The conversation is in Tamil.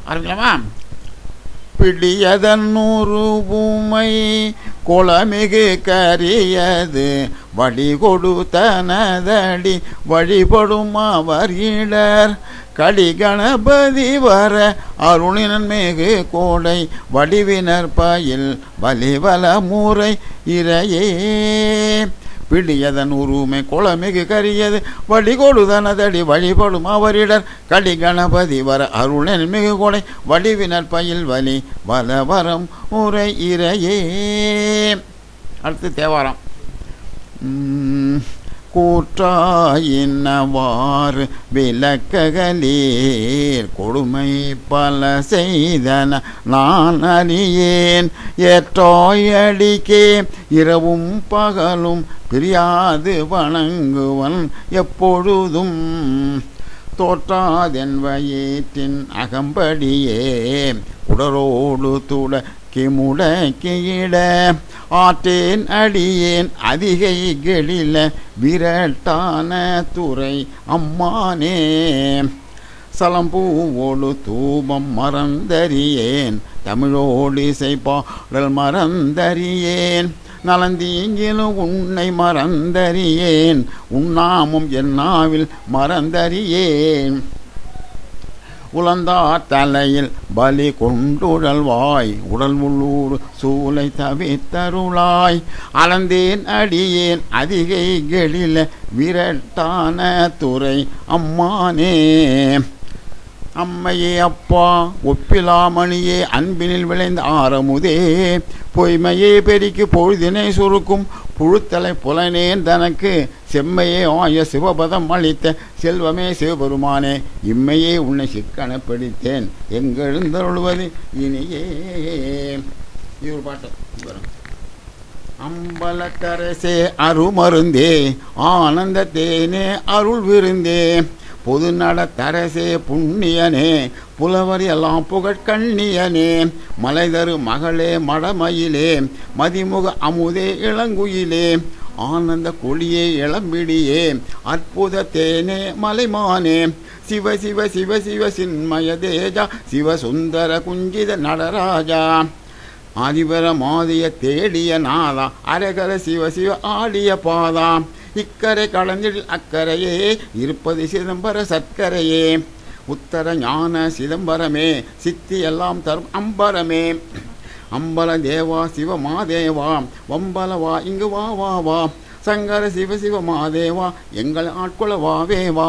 ஆரம்பிக்கலாமா? பிடியதன்னூறு பூமை குளமிகு கரியது வழி கொடுத்தனதடி வழிபடும் அவர் இடர் கடி கணபதி வர அருணினன் மிகு கோடை வடிவினர் பயில் வலிவல முறை இறையே. பிடியதன் உருமை குளமிகு கரியது வழி கொடுதனதடி வழிபடும் அவரிடர் கடி கணபதி வர அருளன் மிகு கொடை வடிவினர் பயில் வலி வலவரம் உரை இறையே. அடுத்து தேவாரம். கூற்றாயினவாறு விளக்ககலீர் கொடுமை பல செய்தன நான் அறியேன் ஏற்றாயடிக்கே இரவும் பகலும் பிரியாது வணங்குவன் எப்பொழுதும் தோற்றாதென் வயிற்றின் அகம்படியே உடரோடு துட முடக்கியிட ஆற்றேன் அடியேன் அதிகை கெளில விரட்டான துறை அம்மானே சலம்பூவோடு தூபம் மறந்தறியேன் தமிழோடு இசைப்பாடல் மறந்தறியேன் நலந்தீங்கிலும் உன்னை மறந்தறியேன் உண்ணாமும் என்னாவில் மறந்தறியேன் உலந்தார் தலையில் பலி கொண்டுழல்வாய் உடல் உள்ளூர் சூளை தவித்தருளாய் அளந்தேன் அடியேன் அதிகை கெளில விரட்டான துறை அம்மானே. அம்மையே அப்பா ஒப்பிலாமணியே அன்பினில் விளைந்த ஆரமுதே பொய்மையே பெருக்கி பொழுதினை சுருக்கும் புழுத்தலை புலனேன் தனக்கு செம்மையே ஆய சிவபதம் அளித்த செல்வமே சிவபெருமானே இம்மையே உன்னை சிக்கன பிடித்தேன் எங்கெழுந்தருள்வது இனியே. இது ஒரு பாட்டு வரும். அம்பலக்கரசே அருமருந்தே ஆனந்த தேனே அருள் விருந்தே பொது நட தரசே புண்ணியனே புலவர் எல்லாம் புகழ்கண்ணியனே மலைதரு மகளே மடமயிலே மதிமுக அமுதே இளங்குயிலே ஆனந்த கொடியே இளம்பிடியே அற்புத தேனே மலைமானே சிவ சிவ சிவ சிவ சின்மய தேஜா சிவசுந்தர குஞ்சித நடராஜா ஆதிபர மாதிய தேடிய நாதா அரகர சிவ சிவ ஆடிய பாதா இக்கரை கலந்தில் அக்கரையே இருப்பது சிதம்பர சற்கரையே உத்தர ஞான சிதம்பரமே சித்தி எல்லாம் தரும் அம்பரமே அம்பல தேவா சிவமாதேவா வம்பலவா இங்கு வா வா வா சங்கர சிவ சிவமாதேவா எங்கள் ஆட்கொள்ள வாவே வா.